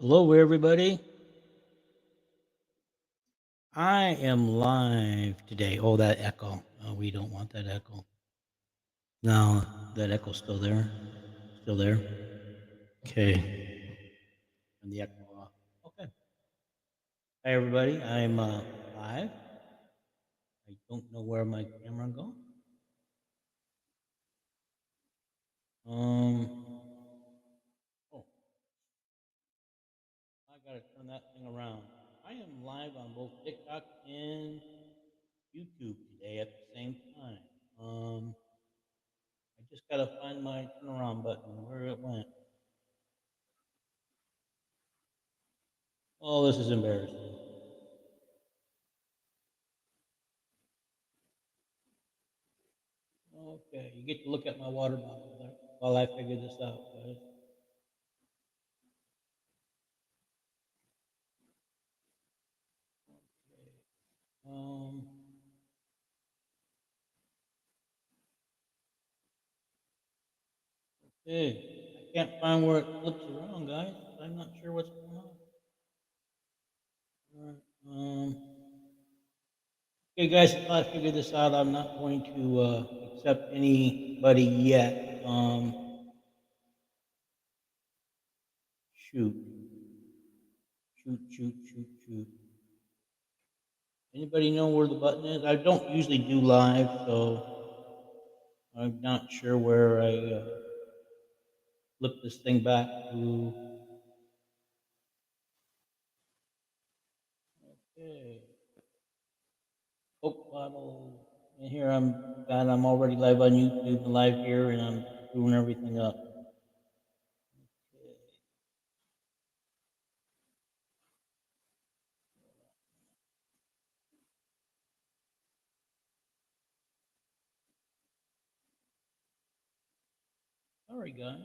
Hello, everybody. I am live today. Oh, that echo. Oh, we don't want that echo. No, that echo's still there. Still there. Okay. And the echo off. Okay. Hi, everybody. I'm live. I don't know where my camera go. Oh, I gotta turn that thing around. I am live on both TikTok and YouTube today at the same time. I just gotta find my turnaround button where it went. Oh, this is embarrassing. Okay, you get to look at my water bottle there while I figure this out, guys. Um, okay, I can't find where it flips around, guys. I'm not sure what's going on. All right, okay, guys, until I figure this out, I'm not going to accept anybody yet. Shoot, shoot. Anybody know where the button is? I don't usually do live, so I'm not sure where I flip this thing back to. Okay. Coke bottle. And here I'm already live on YouTube, live here, and I'm screwing everything up. Sorry, guys.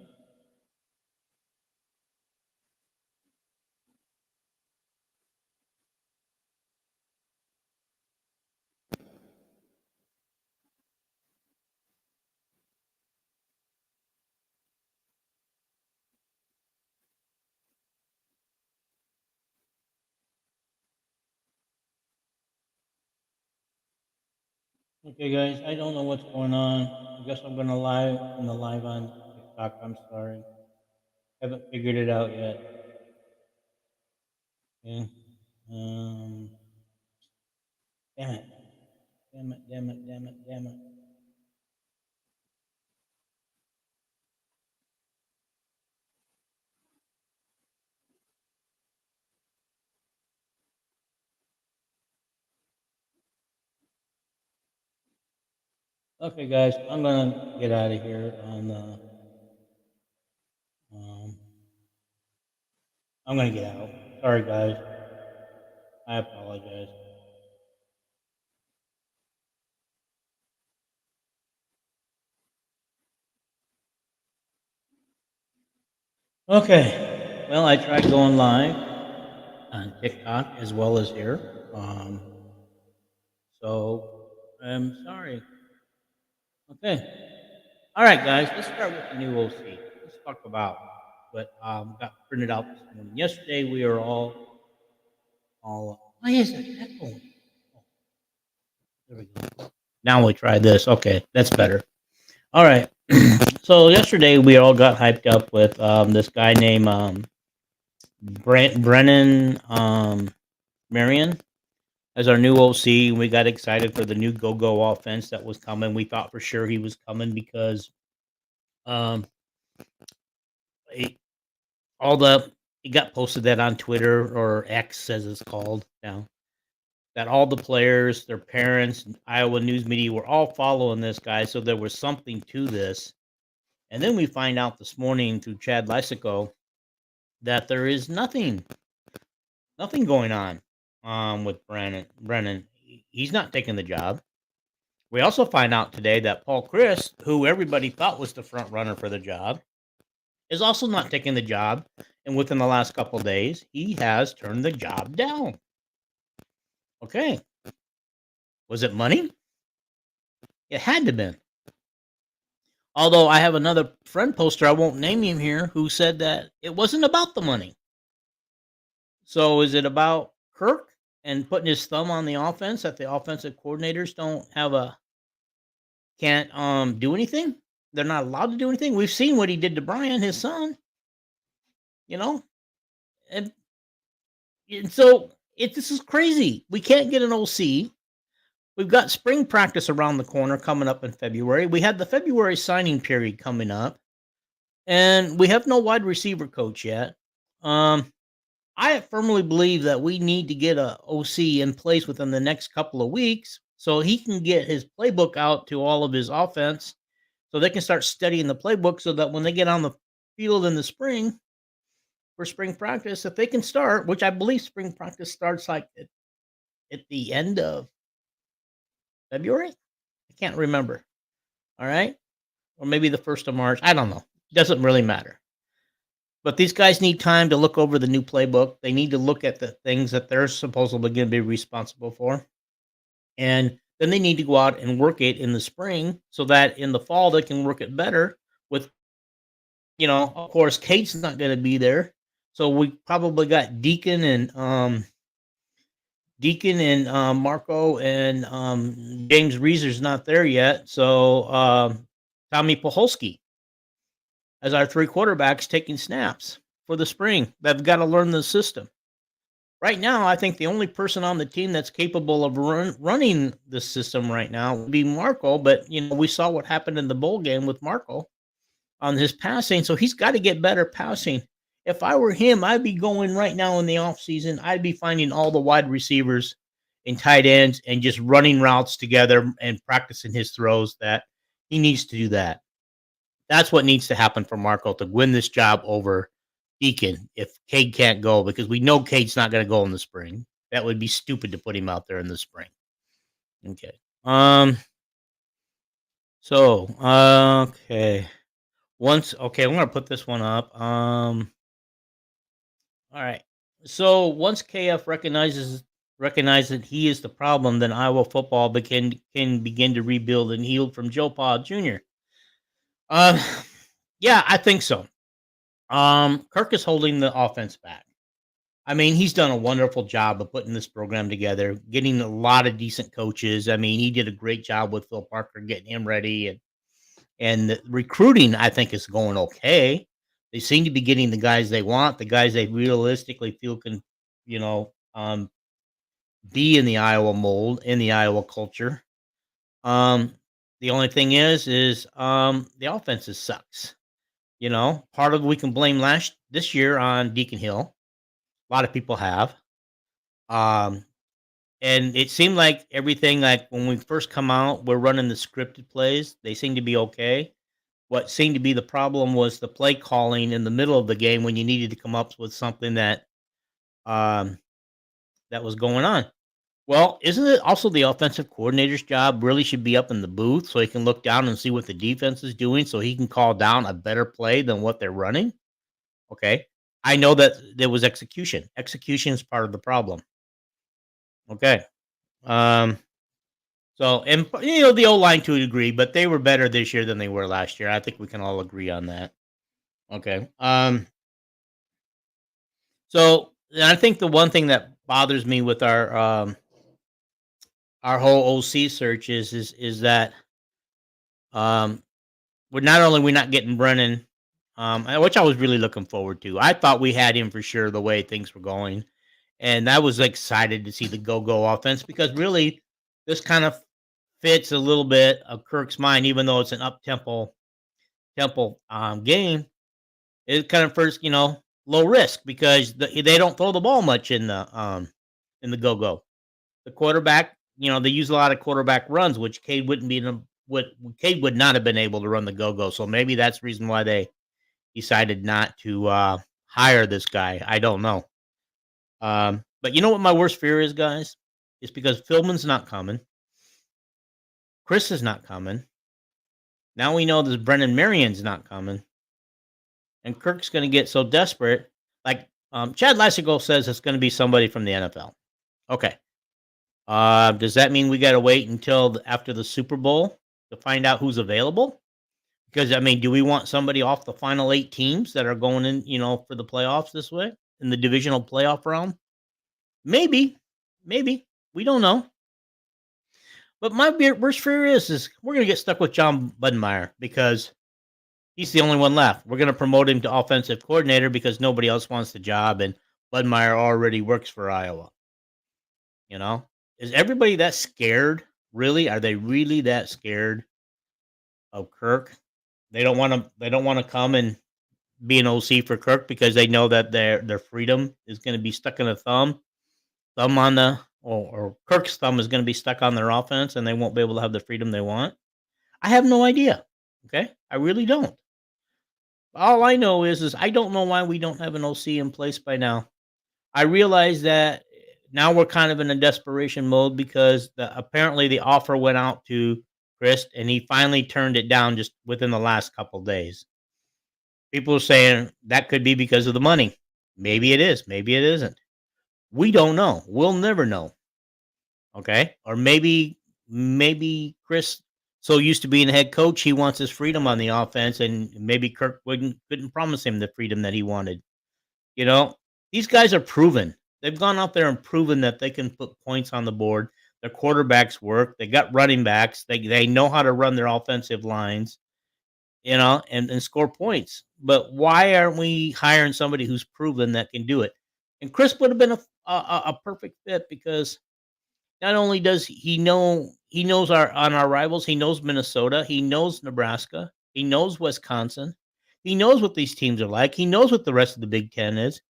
Okay, guys, I don't know what's going on. I guess I'm gonna live in the live on TikTok. I'm sorry, haven't figured it out yet. Okay. Um. Damn it. Damn it. Okay, guys, I'm gonna get out of here on the. Um, I'm gonna get out. Sorry, guys. I apologize. Okay. Well, I tried going live on TikTok as well as here. So I'm sorry. Okay. All right, guys. Let's start with the new OC. Let's talk about what got printed out this morning. Yesterday we are all. Why is it echoing? Oh, there we go. Now we try this. Okay, that's better. All right. So yesterday we all got hyped up with this guy named Brennan Marion as our new OC. We got excited for the new go offense that was coming. We thought for sure he was coming because um, he, all the he got posted that on Twitter or X as it's called now. That all the players, their parents, Iowa news media were all following this guy, so there was something to this. And then we find out this morning through Chad Lysico that there is nothing going on with Brennan. He's not taking the job. We also find out today that Paul Chris, who everybody thought was the front runner for the job, is also not taking the job. And within the last couple of days, he has turned the job down. Okay. Was it money? It had to have been. Although I have another friend poster, I won't name him here, who said that it wasn't about the money. So is it about Kirk and putting his thumb on the offense that the offensive coordinators don't have a can't do anything? They're not allowed to do anything. We've seen what he did to Brian, his son, you know? And, and so this is crazy. We can't get an OC. We've got spring practice around the corner coming up in February. We had the February signing period coming up, and we have no wide receiver coach yet. I firmly believe that we need to get a OC in place within the next couple of weeks so he can get his playbook out to all of his offense so they can start studying the playbook so that when they get on the field in the spring for spring practice, that they can start, which I believe spring practice starts like at the end of February. I can't remember. All right. Or maybe the 1st of March. I don't know. Doesn't really matter. But these guys need time to look over the new playbook. They need to look at the things that they're supposedly going to be responsible for. And then they need to go out and work it in the spring so that in the fall they can work it better with, of course, Kate's not going to be there. So we probably got Deacon and Marco and James Reeser's not there yet. So Tommy Paholski as our 3 quarterbacks taking snaps for the spring. They've got to learn the system. Right now, I think the only person on the team that's capable of running the system right now would be Marco. But, we saw what happened in the bowl game with Marco on his passing. So he's got to get better passing. If I were him, I'd be going right now in the offseason. I'd be finding all the wide receivers and tight ends and just running routes together and practicing his throws. That he needs to do that. That's what needs to happen for Marco to win this job over Deacon if Cade can't go, because we know Cade's not going to go in the spring. That would be stupid to put him out there in the spring. Okay. Okay. I'm going to put this one up. All right. So once KF recognizes that he is the problem, then Iowa football can begin to rebuild and heal from Joe Pa Jr. Yeah, I think so. Kirk is holding the offense back. I mean, he's done a wonderful job of putting this program together, getting a lot of decent coaches. I mean, he did a great job with Phil Parker getting him ready, and the recruiting, I think, is going okay. They seem to be getting the guys they want, the guys they realistically feel can, be in the Iowa mold, in the Iowa culture. The only thing is the offense sucks. Part of we can blame this year on Deacon Hill. A lot of people have. And it seemed like everything, like when we first come out, we're running the scripted plays. They seem to be okay. What seemed to be the problem was the play calling in the middle of the game when you needed to come up with something that was going on. Well, isn't it also the offensive coordinator's job really should be up in the booth so he can look down and see what the defense is doing so he can call down a better play than what they're running? Okay. I know that there was execution. Execution is part of the problem. Okay. So, and the O-line to a degree, but they were better this year than they were last year. I think we can all agree on that. Okay. So I think the one thing that bothers me with our whole OC search is that we're not getting Brennan, which I was really looking forward to. I thought we had him for sure the way things were going, and I was excited to see the go offense because really this kind of fits a little bit of Kirk's mind, even though it's an up tempo game. It's kind of first, low risk because they don't throw the ball much in the go. The quarterback, they use a lot of quarterback runs, which Cade wouldn't be Cade would not have been able to run the go. So maybe that's the reason why they decided not to hire this guy. I don't know. But you know what my worst fear is, guys? It's because Philman's not coming. Chris is not coming. Now we know this Brennan Marion's not coming. And Kirk's going to get so desperate. Like Chad Lassigo says it's going to be somebody from the NFL. Okay. Does that mean we got to wait until after the Super Bowl to find out who's available? Because, I mean, do we want somebody off the final 8 teams that are going in, for the playoffs this way? in the divisional playoff realm? Maybe, maybe. We don't know. But my worst fear is we're gonna get stuck with John Budmeyer because he's the only one left. We're gonna promote him to offensive coordinator because nobody else wants the job, and Budmeyer already works for Iowa. You know, is everybody that scared? Really? Are they really that scared of Kirk? They don't want to. They don't want to come and be an OC for Kirk because they know that their freedom is going to be stuck in a thumb on the or Kirk's thumb is going to be stuck on their offense, and they won't be able to have the freedom they want. I have no idea. Okay, I really don't. All I know is I don't know why we don't have an OC in place by now. I realize that now we're kind of in a desperation mode because apparently the offer went out to Chris, and he finally turned it down just within the last couple days. People are saying that could be because of the money. Maybe it is. Maybe it isn't. We don't know. We'll never know. Okay, or maybe Chris so used to being a head coach, he wants his freedom on the offense, and maybe Kirk couldn't promise him the freedom that he wanted. You know, these guys are proven. They've gone out there and proven that they can put points on the board. Their quarterbacks work. They got running backs. They know how to run their offensive lines, and score points. But why aren't we hiring somebody who's proven that can do it? And Chris would have been a perfect fit because not only does he knows our rivals, he knows Minnesota, he knows Nebraska, he knows Wisconsin, he knows what these teams are like, he knows what the rest of the Big Ten is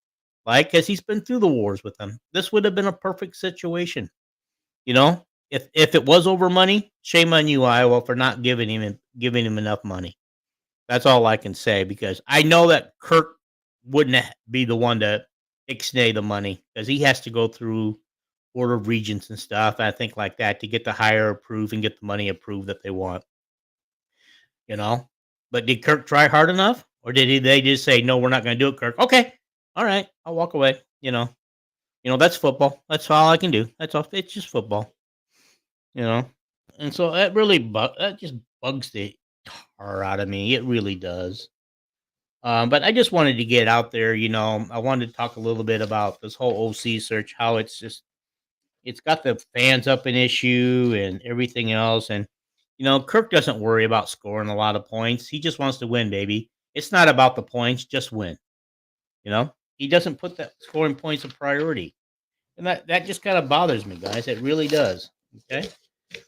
like, because he's been through the wars with them. This would have been a perfect situation, you know. If it was over money, shame on you, Iowa, for not giving him enough money. That's all I can say because I know that Kirk wouldn't be the one to ixnay the money because he has to go through Board of Regents and stuff, I think like that to get the hire approved and get the money approved that they want, you know? But did Kirk try hard enough? Or they just say, no, we're not going to do it, Kirk? Okay. All right. I'll walk away. That's football. That's all I can do. That's all. It's just football, you know? And so that just bugs the tar out of me. It really does. But I just wanted to get out there, I wanted to talk a little bit about this whole OC search, how it's got the fans up an issue and everything else. And, Kirk doesn't worry about scoring a lot of points. He just wants to win, baby. It's not about the points, just win. He doesn't put that scoring points a priority. And that just kind of bothers me, guys. It really does. Okay.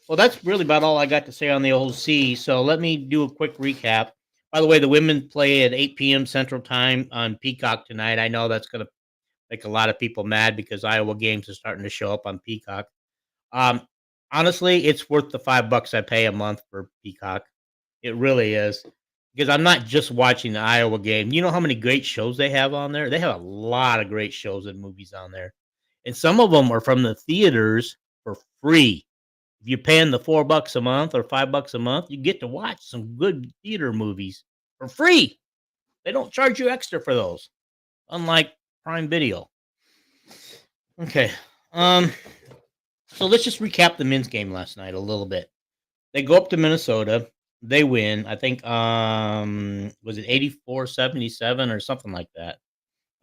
Well, that's really about all I got to say on the OC. So let me do a quick recap. By the way, the women play at 8 p.m. Central Time on Peacock tonight. I know that's going to make a lot of people mad because Iowa games are starting to show up on Peacock. Um, Honestly, it's worth the $5 I pay a month for Peacock. It really is because I'm not just watching the Iowa game. You know how many great shows they have on there? They have a lot of great shows and movies on there, and some of them are from the theaters for free. If you're paying the $4 a month or $5 a month, you get to watch some good theater movies for free. They don't charge you extra for those, unlike Prime Video. Okay. So let's just recap the men's game last night a little bit. They go up to Minnesota. They win. I think was it 84-77 or something like that.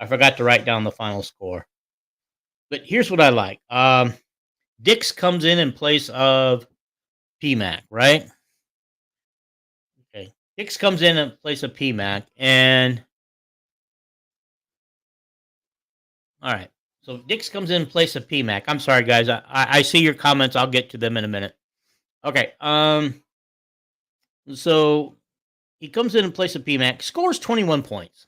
I forgot to write down the final score. But here's what I like. Dix comes in place of PMAC, right? Okay. Dix comes in place of PMAC, and all right. So Dix comes in place of PMAC. I'm sorry, guys. I see your comments. I'll get to them in a minute. Okay. So he comes in place of PMAC, scores 21 points.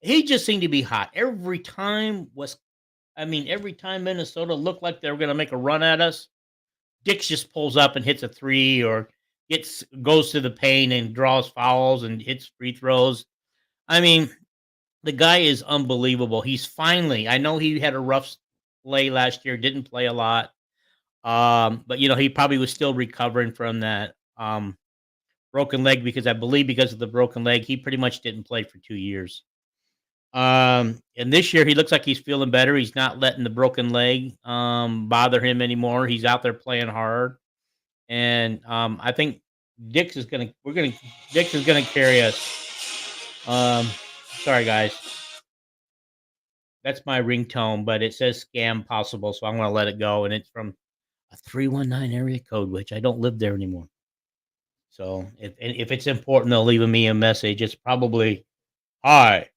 He just seemed to be hot every time. Every time Minnesota looked like they were going to make a run at us, Dix just pulls up and hits a three or goes to the paint and draws fouls and hits free throws. The guy is unbelievable. I know he had a rough play last year, didn't play a lot. But he probably was still recovering from that broken leg because I believe because of the broken leg, he pretty much didn't play for 2 years. And this year he looks like he's feeling better. He's not letting the broken leg bother him anymore. He's out there playing hard. And I think Dix is gonna carry us. Sorry guys. That's my ringtone, but it says scam possible, so I'm gonna let it go, and it's from a 319 area code, which I don't live there anymore. So if it's important, they'll leave me a message. It's probably, "Hi,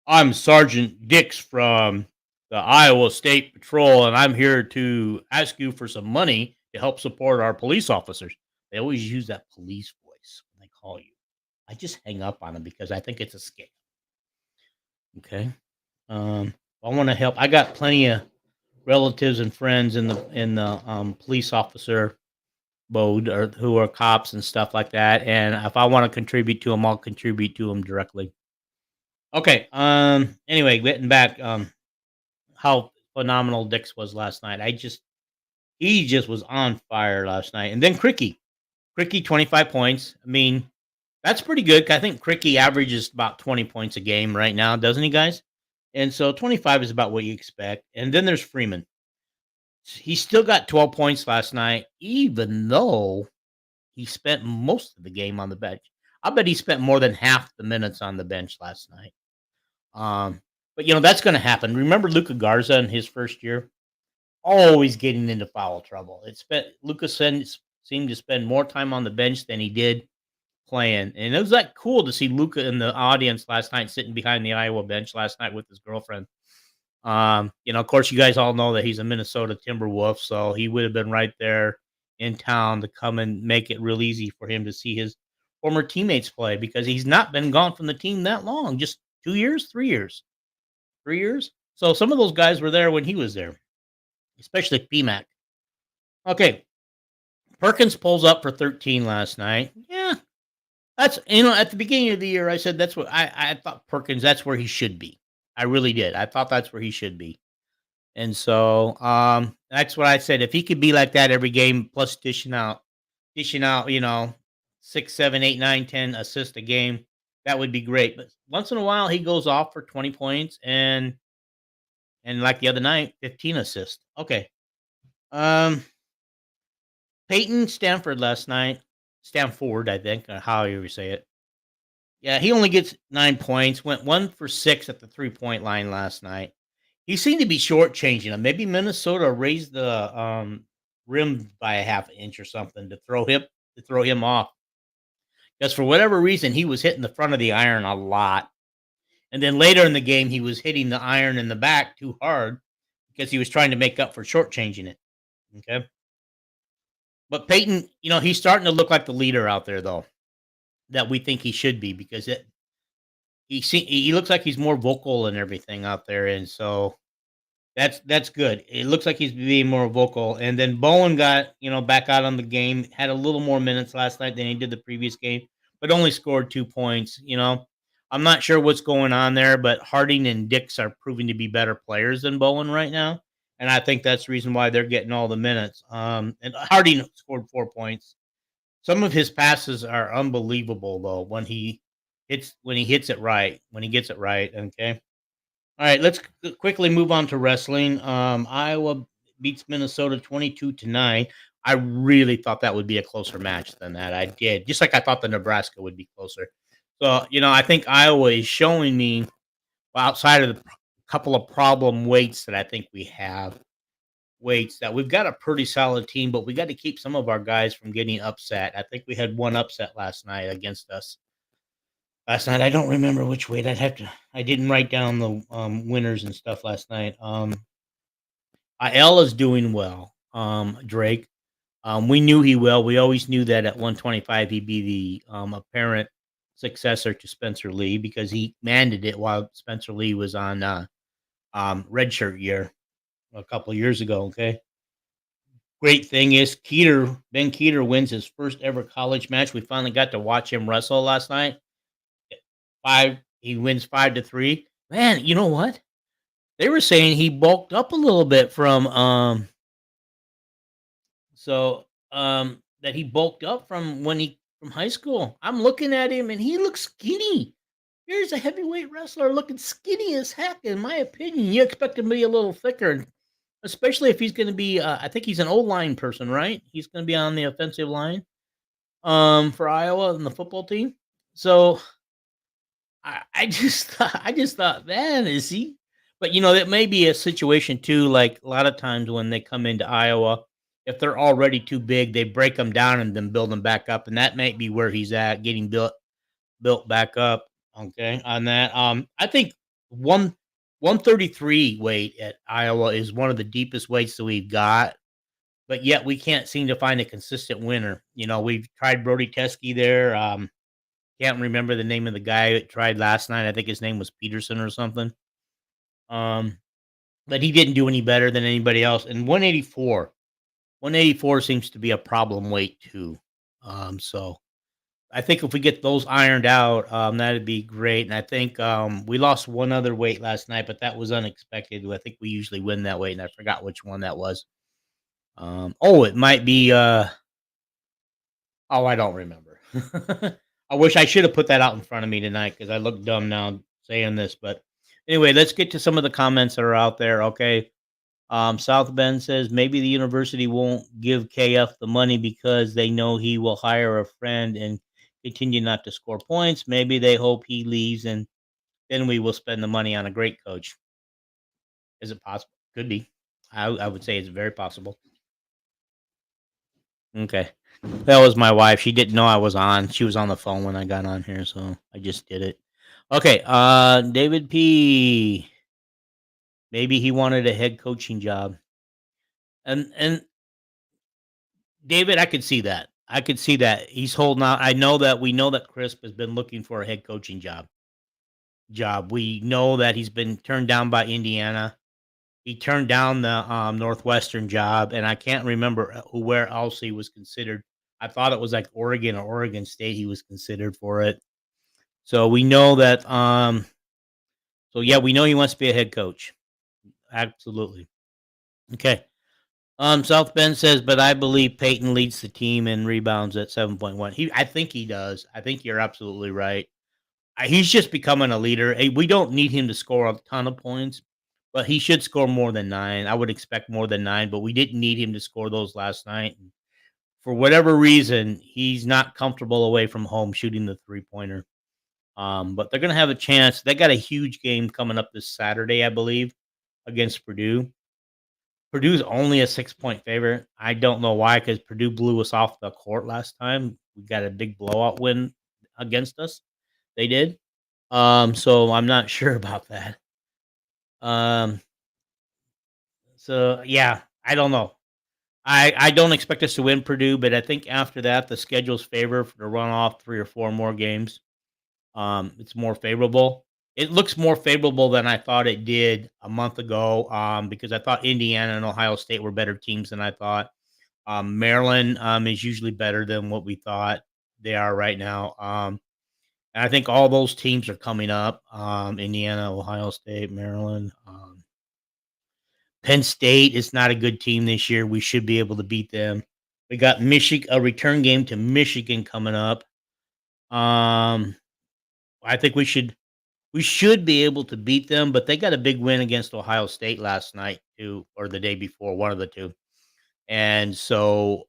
I'm Sergeant Dix from the Iowa State Patrol, and I'm here to ask you for some money to help support our police officers." They always use that police voice when they call you. I just hang up on them because I think it's a scam. Okay. Um, I want to help. I got plenty of relatives and friends in the police officer mode, or who are cops and stuff like that. And if I want to contribute to them, I'll contribute to them directly. Okay. Anyway, getting back. How phenomenal Dix was last night. He just was on fire last night. And then Cricky 25 points. I mean, that's pretty good. I think Cricky averages about 20 points a game right now, doesn't he, guys? And so 25 is about what you expect. And then there's Freeman. He still got 12 points last night, even though he spent most of the game on the bench. I bet he spent more than half the minutes on the bench last night. But that's going to happen. Remember Luca Garza in his first year? Always getting into foul trouble. Lucas seemed to spend more time on the bench than he did playing, and it was like cool to see Luca in the audience last night, sitting behind the Iowa bench last night with his girlfriend. Of course, you guys all know that he's a Minnesota Timberwolf, so he would have been right there in town to come and make it real easy for him to see his former teammates play, because he's not been gone from the team that long, just 2 years, 3 years, 3 years. So some of those guys were there when he was there, especially PMAC. Okay, Perkins pulls up for 13 last night. Yeah, that's at the beginning of the year, I said that's what I thought Perkins. That's where he should be. I really did. I thought that's where he should be. And so that's what I said. If he could be like that every game, plus dishing out, 6, 7, 8, 9, 10 assists a game, that would be great. But once in a while, he goes off for 20 points and like the other night, 15 assists. Okay. Um, Peyton Stanford last night. Stanford, I think, or how you say it. Yeah, he only gets 9 points. Went 1 for 6 at the 3-point line last night. He seemed to be shortchanging him. Maybe Minnesota raised the rim by a half inch or something to throw him off. Because for whatever reason, he was hitting the front of the iron a lot. And then later in the game, he was hitting the iron in the back too hard because he was trying to make up for shortchanging it. Okay. But Peyton, he's starting to look like the leader out there, though, that we think he should be, because he looks like he's more vocal and everything out there, and so that's good. It looks like he's being more vocal. And then Bowen got back out on the game, had a little more minutes last night than he did the previous game, but only scored 2 points. I'm not sure what's going on there, but Harding and Dix are proving to be better players than Bowen right now. And I think that's the reason why they're getting all the minutes. And Harding scored 4 points. Some of his passes are unbelievable, though, when he gets it right. Okay. All right, let's quickly move on to wrestling. Iowa beats Minnesota 22-9. I really thought that would be a closer match than that. I did, just like I thought the Nebraska would be closer. So, I think Iowa is showing me, outside of the couple of problem weights that I think we have, that we've got a pretty solid team, but we got to keep some of our guys from getting upset. I think we had one upset last night against us. Last night, I don't remember which weight. I didn't write down the winners and stuff last night. Aiel is doing well. Drake. We knew he will. We always knew that at 125 he'd be the apparent successor to Spencer Lee, because he manded it while Spencer Lee was on redshirt year a couple of years ago. Okay. Great thing is Ben Keeter wins his first ever college match. We finally got to watch him wrestle last night. He wins 5-3. Man, you know what? They were saying he bulked up a little bit from that he bulked up from from high school. I'm looking at him and he looks skinny. Here's a heavyweight wrestler looking skinny as heck, in my opinion. You expect him to be a little thicker, especially if he's going to be I think he's an O-line person, right? He's going to be on the offensive line for Iowa and the football team. So I just thought, man, is he? But, it may be a situation too, like, a lot of times when they come into Iowa, if they're already too big, they break them down and then build them back up, and that might be where he's at, getting built back up, okay, on that. I think one 133 weight at Iowa is one of the deepest weights that we've got, but yet we can't seem to find a consistent winner. We've tried Brody Teske there. Can't remember the name of the guy that tried last night. I think his name was Peterson or something. Um, but he didn't do any better than anybody else. And 184 seems to be a problem weight too. So I think if we get those ironed out, that'd be great. And I think we lost one other weight last night, but that was unexpected. I think we usually win that weight, and I forgot which one that was. It might be. I don't remember. I wish I should have put that out in front of me tonight because I look dumb now saying this. But anyway, let's get to some of the comments that are out there. Okay. South Bend says maybe the university won't give KF the money because they know he will hire a friend and continue not to score points. Maybe they hope he leaves and then we will spend the money on a great coach. Is it possible? Could be. I would say it's very possible. Okay. That was my wife. She didn't know I was on. She was on the phone when I got on here, so I just did it. Okay. David P. Maybe he wanted a head coaching job. And David, I could see that. I could see that. He's holding out. We know that Crisp has been looking for a head coaching job. We know that he's been turned down by Indiana. He turned down the Northwestern job, and I can't remember where else he was considered. I thought it was like Oregon or Oregon State he was considered for it. So we know that we know he wants to be a head coach. Absolutely. Okay. South Bend says, but I believe Peyton leads the team in rebounds at 7.1. I think he does. I think you're absolutely right. He's just becoming a leader. We don't need him to score a ton of points, but he should score more than 9. I would expect more than 9, but we didn't need him to score those last night. For whatever reason, he's not comfortable away from home shooting the three-pointer. But they're going to have a chance. They got a huge game coming up this Saturday, I believe, against Purdue. Purdue's only a 6-point favorite. I don't know why, because Purdue blew us off the court last time. We got a big blowout win against us. They did. So I'm not sure about that. Um, so yeah, I don't know. I don't expect us to win Purdue, but I think after that the schedule's favor to run off 3 or 4 more games. It's more favorable. It looks more favorable than I thought it did a month ago. Because I thought Indiana and Ohio State were better teams than I thought. Maryland is usually better than what we thought they are right now. And I think all those teams are coming up. Indiana, Ohio State, Maryland. Penn State is not a good team this year. We should be able to beat them. We got a return game to Michigan coming up. I think we should be able to beat them, but they got a big win against Ohio State last night too, or the day before, one of the two. And so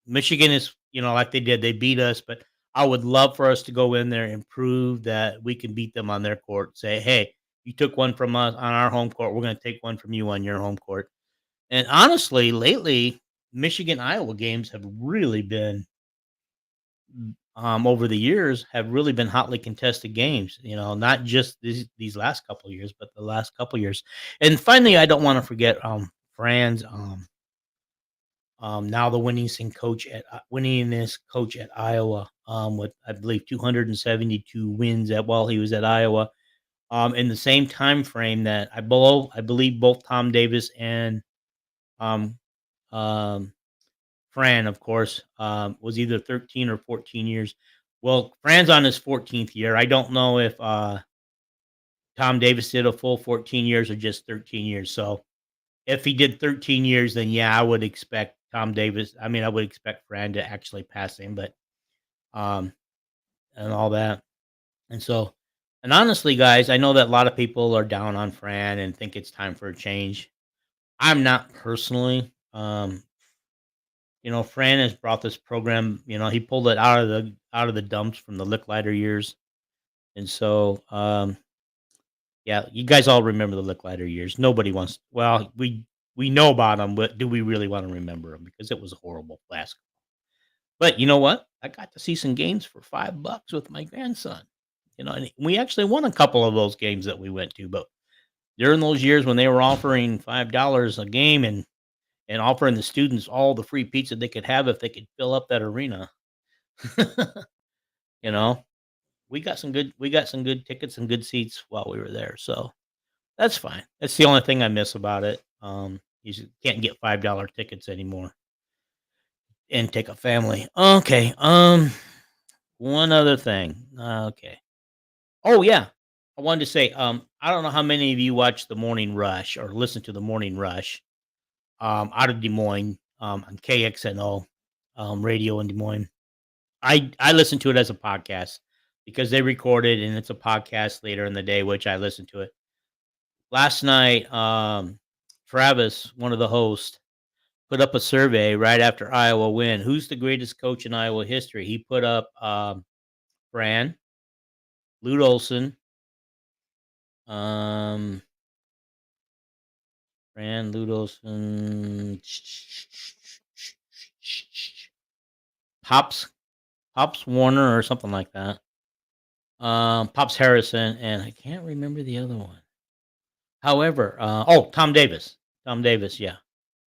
Michigan is, like they did, they beat us, but I would love for us to go in there and prove that we can beat them on their court. Say, hey, you took one from us on our home court. We're going to take one from you on your home court. And honestly, lately, Michigan Iowa games have really been over the years have really been hotly contested games, not just these last couple of years, but the last couple of years. And finally, I don't want to forget Fran's now the winningest coach at Iowa, with I believe 272 wins while he was at Iowa. In the same time frame that I believe both Tom Davis and um, um, Fran, of course, was either 13 or 14 years. Well, Fran's on his 14th year. I don't know if Tom Davis did a full 14 years or just 13 years. So if he did 13 years, then yeah, I would expect Tom Davis. I mean, I would expect Fran to actually pass him, but um, and all that. And so, and honestly, guys, I know that a lot of people are down on Fran and think it's time for a change. I'm not personally. Fran has brought this program. He pulled it out of the dumps from the Licklider years, and so Yeah, you guys all remember the Licklider years. Nobody wants well, we know about them, but do we really wanna remember them? Because it was horrible basketball. But you know what? I got to see some games for $5 with my grandson, and we actually won a couple of those games that we went to, but during those years when they were offering $5 a game and offering the students all the free pizza they could have if they could fill up that arena, you know, we got some good tickets and good seats while we were there, so that's fine. That's the only thing I miss about it. You just can't get $5 tickets anymore and take a family. Okay, one other thing. Okay. Oh, yeah. I wanted to say, I don't know how many of you watch The Morning Rush or listen to The Morning Rush, out of Des Moines, on KXNO, radio in Des Moines. I listen to it as a podcast because they record it and it's a podcast later in the day, which I listen to it. Last night, Travis, one of the hosts, put up a survey right after Iowa win. Who's the greatest coach in Iowa history? He put up Fran, Lute Olson, um, Fran, Lute Olson, Pops, Pops Warner, or something like that. Pops Harrison, and I can't remember the other one. However, Tom Davis. Tom Davis, yeah.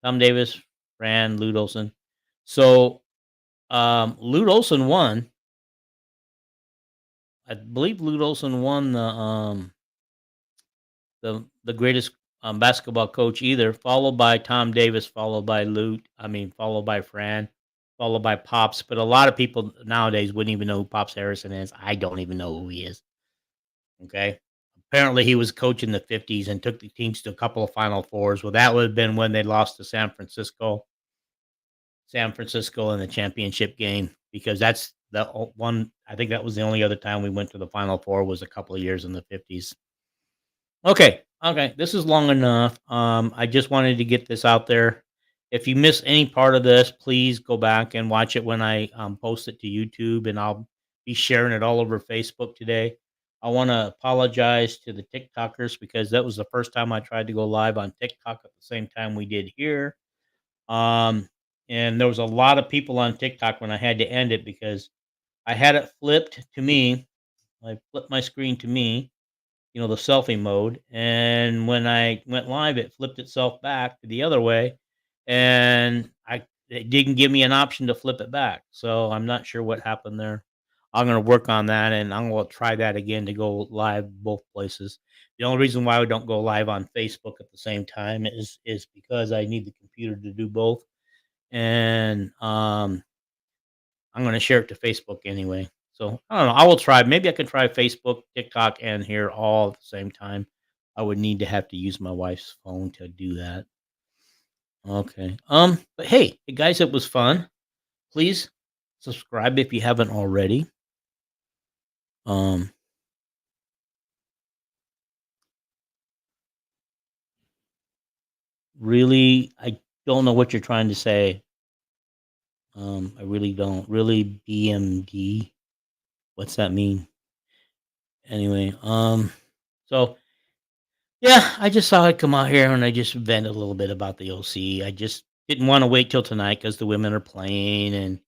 Tom Davis, Fran, Lute Olson. So, Lute Olson won. I believe Lute Olson won the greatest, basketball coach either, followed by Tom Davis, followed by followed by Fran, followed by Pops, but a lot of people nowadays wouldn't even know who Pops Harrison is. I don't even know who he is, okay? Apparently, he was coach in the '50s and took the teams to a couple of Final Fours. Well, that would have been when they lost to San Francisco in the championship game because that's the one I think that was the only other time we went to the Final Four was a couple of years in the '50s. Okay, okay, this is long enough. I just wanted to get this out there. If you miss any part of this, please go back and watch it when I post it to YouTube, and I'll be sharing it all over Facebook today. I want to apologize to the TikTokers because that was the first time I tried to go live on TikTok at the same time we did here. Um, and there was a lot of people on TikTok when I had to end it because I had it flipped to me. I flipped my screen to me, the selfie mode. And when I went live, it flipped itself back to the other way, and it didn't give me an option to flip it back. So I'm not sure what happened there. I'm gonna work on that, and I'm gonna try that again to go live both places. The only reason why we don't go live on Facebook at the same time is because I need the computer to do both, and I'm gonna share it to Facebook anyway. So I don't know. I will try. Maybe I could try Facebook, TikTok, and here all at the same time. I would need to have to use my wife's phone to do that. Okay. But hey, guys, it was fun. Please subscribe if you haven't already. Um, really, I don't know what you're trying to say. I really don't. Really, BMD. What's that mean? Anyway, so yeah, I just thought I'd come out here and I just vent a little bit about the OC. I just didn't want to wait till tonight because the women are playing, and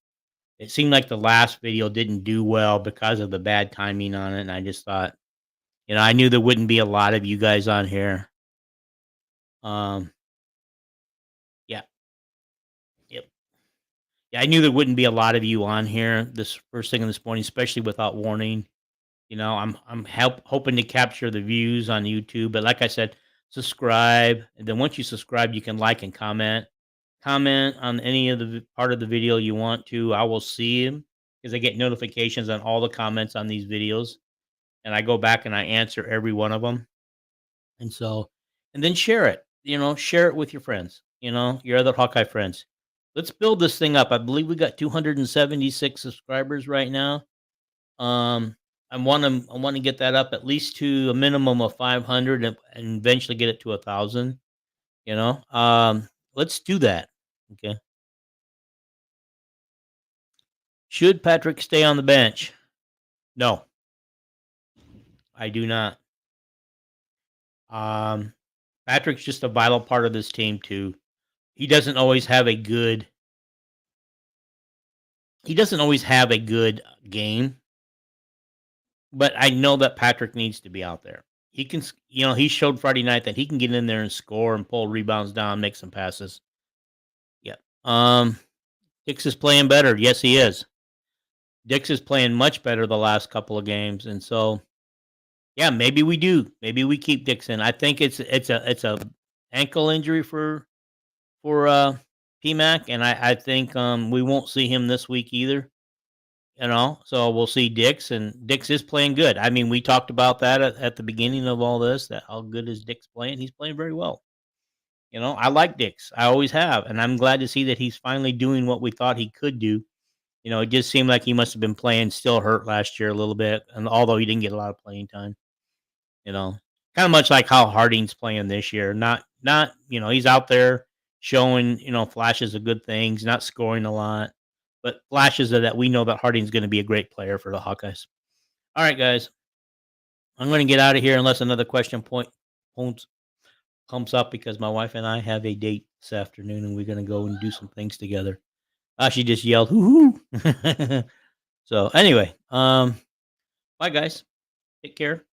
it seemed like the last video didn't do well because of the bad timing on it. And I just thought, I knew there wouldn't be a lot of you guys on here. Um, yeah, yep, yeah, I knew there wouldn't be a lot of you on here this first thing in this morning, especially without warning. I'm hoping to capture the views on YouTube, but like I said, subscribe, and then once you subscribe, you can like and comment. Comment on any of the part of the video you want to. I will see them because I get notifications on all the comments on these videos, and I go back and I answer every one of them. And then share it. Share it with your friends. Your other Hawkeye friends. Let's build this thing up. I believe we got 276 subscribers right now. Um, I want to get that up at least to a minimum of 500 and eventually get it to 1,000. Let's do that. Okay. Should Patrick stay on the bench? No, I do not. Um, Patrick's just a vital part of this team too. He doesn't always have a good he doesn't always have a good game, but I know that Patrick needs to be out there. He can, he showed Friday night that he can get in there and score and pull rebounds down, make some passes. Yeah. Dix is playing better. Yes, he is. Dix is playing much better the last couple of games, and so yeah, maybe we do. Maybe we keep Dixon. I think it's a ankle injury for PMAC, and I think we won't see him this week either. So we'll see Dix, and Dix is playing good. I mean, we talked about that at the beginning of all this. That how good is Dix playing? He's playing very well. I like Dix. I always have, and I'm glad to see that he's finally doing what we thought he could do. It just seemed like he must have been playing still hurt last year a little bit, and although he didn't get a lot of playing time, you know, kind of much like how Harding's playing this year. Not he's out there showing flashes of good things, not scoring a lot, but flashes of that we know that Harding's going to be a great player for the Hawkeyes. All right, guys, I'm going to get out of here unless another point comes up because my wife and I have a date this afternoon and we're going to go and do some things together. She just yelled, "Hoo hoo!" So anyway, bye guys. Take care.